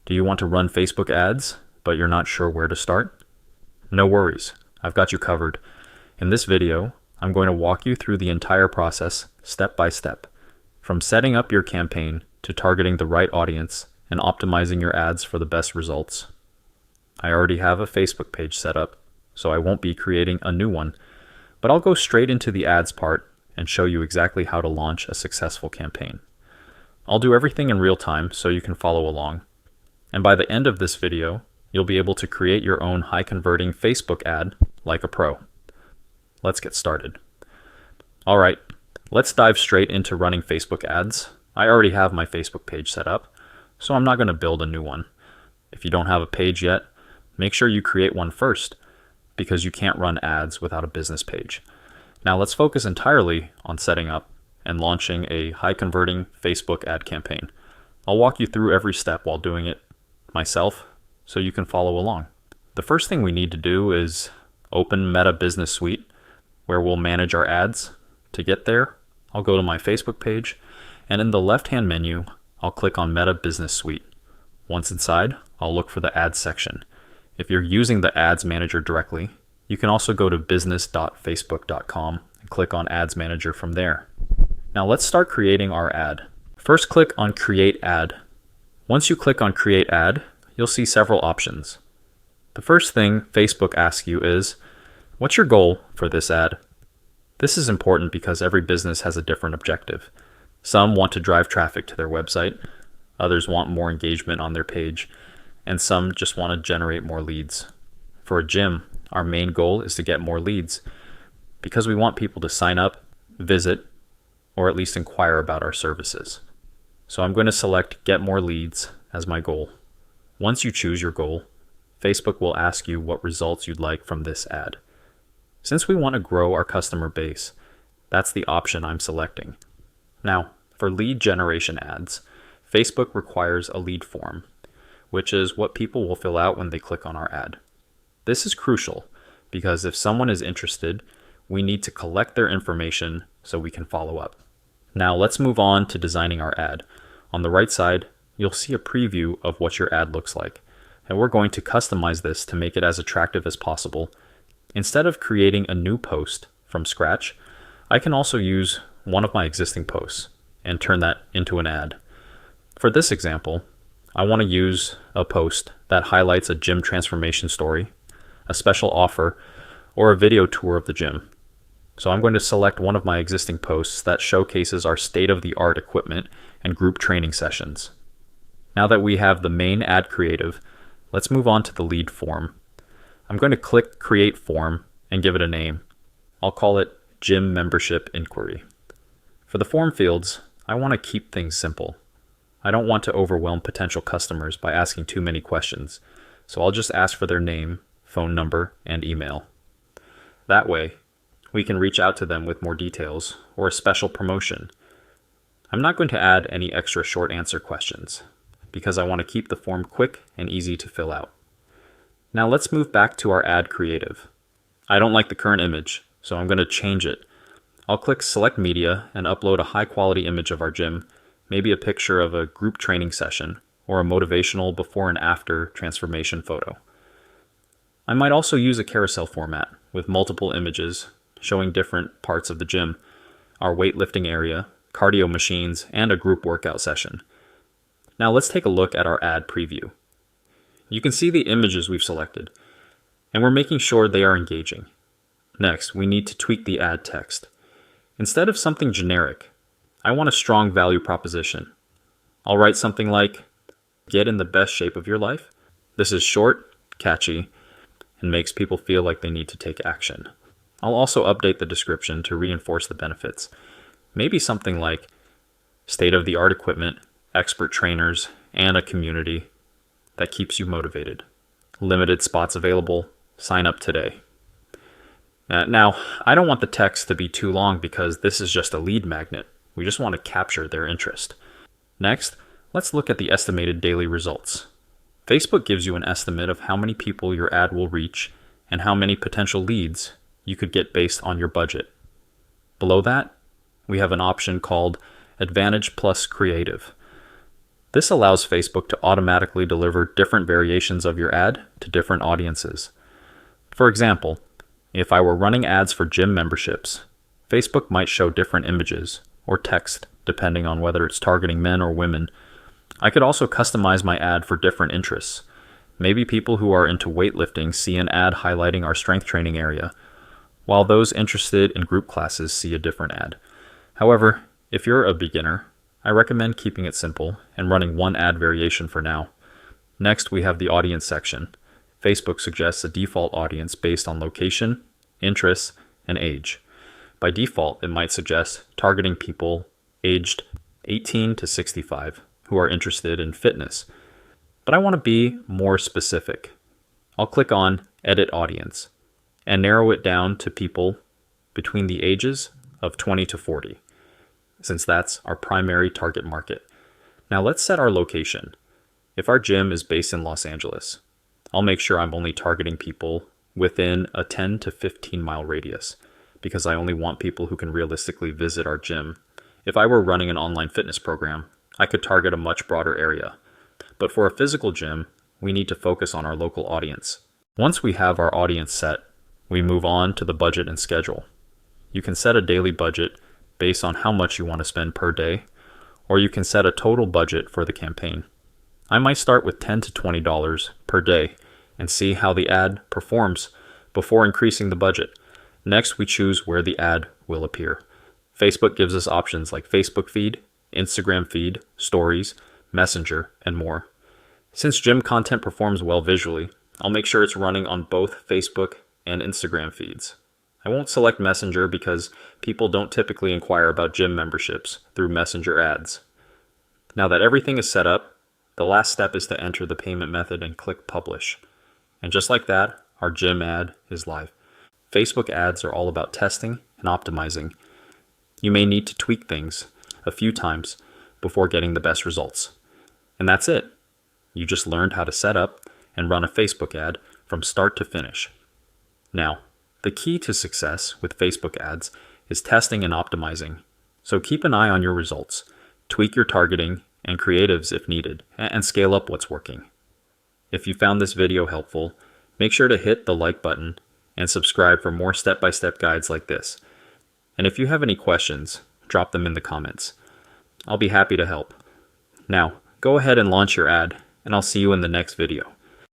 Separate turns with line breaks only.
Do you want to run Facebook ads, but you're not sure where to start? No worries, I've got you covered. In this video, I'm going to walk you through the entire process, step by step, from setting up your campaign to targeting the right audience and optimizing your ads for the best results. I already have a Facebook page set up, so I won't be creating a new one, but I'll go straight into the ads part and show you exactly how to launch a successful campaign. I'll do everything in real time so you can follow along. And by the end of this video, you'll be able to create your own high-converting Facebook ad like a pro. Let's get started. All right, let's dive straight into running Facebook ads. I already have my Facebook page set up, so I'm not going to build a new one. If you don't have a page yet, make sure you create one first, because you can't run ads without a business page. Now let's focus entirely on setting up and launching a high-converting Facebook ad campaign. I'll walk you through every step while doing it myself so you can follow along. The first thing we need to do is open Meta Business Suite, where we'll manage our ads. To get there, I'll go to my Facebook page, and in the left-hand menu, I'll click on Meta Business Suite. Once inside, I'll look for the ads section. If you're using the ads manager directly, you can also go to business.facebook.com and click on Ads Manager from there. Now let's start creating our ad. First, click on Create Ad. Once you click on Create Ad, you'll see several options. The first thing Facebook asks you is, what's your goal for this ad? This is important because every business has a different objective. Some want to drive traffic to their website, others want more engagement on their page, and some just want to generate more leads. For a gym, our main goal is to get more leads because we want people to sign up, visit, or at least inquire about our services. So I'm going to select Get More Leads as my goal. Once you choose your goal, Facebook will ask you what results you'd like from this ad. Since we want to grow our customer base, that's the option I'm selecting. Now, for lead generation ads, Facebook requires a lead form, which is what people will fill out when they click on our ad. This is crucial because if someone is interested, we need to collect their information so we can follow up. Now let's move on to designing our ad. On the right side, you'll see a preview of what your ad looks like, and we're going to customize this to make it as attractive as possible. Instead of creating a new post from scratch, I can also use one of my existing posts and turn that into an ad. For this example, I want to use a post that highlights a gym transformation story, a special offer, or a video tour of the gym. So I'm going to select one of my existing posts that showcases our state-of-the-art equipment and group training sessions. Now that we have the main ad creative, let's move on to the lead form. I'm going to click Create Form and give it a name. I'll call it Gym Membership Inquiry. For the form fields, I want to keep things simple. I don't want to overwhelm potential customers by asking too many questions, so I'll just ask for their name, phone number, and email. That way, we can reach out to them with more details or a special promotion. I'm not going to add any extra short answer questions because I want to keep the form quick and easy to fill out. Now let's move back to our ad creative. I don't like the current image, so I'm going to change it. I'll click Select Media and upload a high quality image of our gym, maybe a picture of a group training session or a motivational before and after transformation photo. I might also use a carousel format with multiple images showing different parts of the gym, our weightlifting area, cardio machines, and a group workout session. Now let's take a look at our ad preview. You can see the images we've selected, and we're making sure they are engaging. Next, we need to tweak the ad text. Instead of something generic, I want a strong value proposition. I'll write something like, get in the best shape of your life. This is short, catchy, and makes people feel like they need to take action. I'll also update the description to reinforce the benefits. Maybe something like state-of-the-art equipment, expert trainers, and a community that keeps you motivated. Limited spots available. Sign up today. Now, I don't want the text to be too long because this is just a lead magnet. We just want to capture their interest. Next, let's look at the estimated daily results. Facebook gives you an estimate of how many people your ad will reach and how many potential leads you could get based on your budget. Below that, we have an option called Advantage Plus Creative. This allows Facebook to automatically deliver different variations of your ad to different audiences. For example, if I were running ads for gym memberships, Facebook might show different images or text depending on whether it's targeting men or women. I could also customize my ad for different interests. Maybe people who are into weightlifting see an ad highlighting our strength training area, while those interested in group classes see a different ad. However, if you're a beginner, I recommend keeping it simple and running one ad variation for now. Next, we have the audience section. Facebook suggests a default audience based on location, interests, and age. By default, it might suggest targeting people aged 18 to 65 who are interested in fitness. But I want to be more specific. I'll click on Edit Audience and narrow it down to people between the ages of 20 to 40, since that's our primary target market. Now let's set our location. If our gym is based in Los Angeles, I'll make sure I'm only targeting people within a 10 to 15 mile radius, because I only want people who can realistically visit our gym. If I were running an online fitness program, I could target a much broader area. But for a physical gym, we need to focus on our local audience. Once we have our audience set, we move on to the budget and schedule. You can set a daily budget based on how much you want to spend per day, or you can set a total budget for the campaign. I might start with $10 to $20 per day and see how the ad performs before increasing the budget. Next, we choose where the ad will appear. Facebook gives us options like Facebook feed, Instagram feed, stories, Messenger, and more. Since gym content performs well visually, I'll make sure it's running on both Facebook and Instagram feeds. I won't select Messenger because people don't typically inquire about gym memberships through Messenger ads. Now that everything is set up, the last step is to enter the payment method and click Publish. And just like that, our gym ad is live. Facebook ads are all about testing and optimizing. You may need to tweak things a few times before getting the best results. And that's it. You just learned how to set up and run a Facebook ad from start to finish. Now, the key to success with Facebook ads is testing and optimizing. So keep an eye on your results, tweak your targeting and creatives if needed, and scale up what's working. If you found this video helpful, make sure to hit the like button and subscribe for more step-by-step guides like this. And if you have any questions, drop them in the comments. I'll be happy to help. Now, go ahead and launch your ad, and I'll see you in the next video.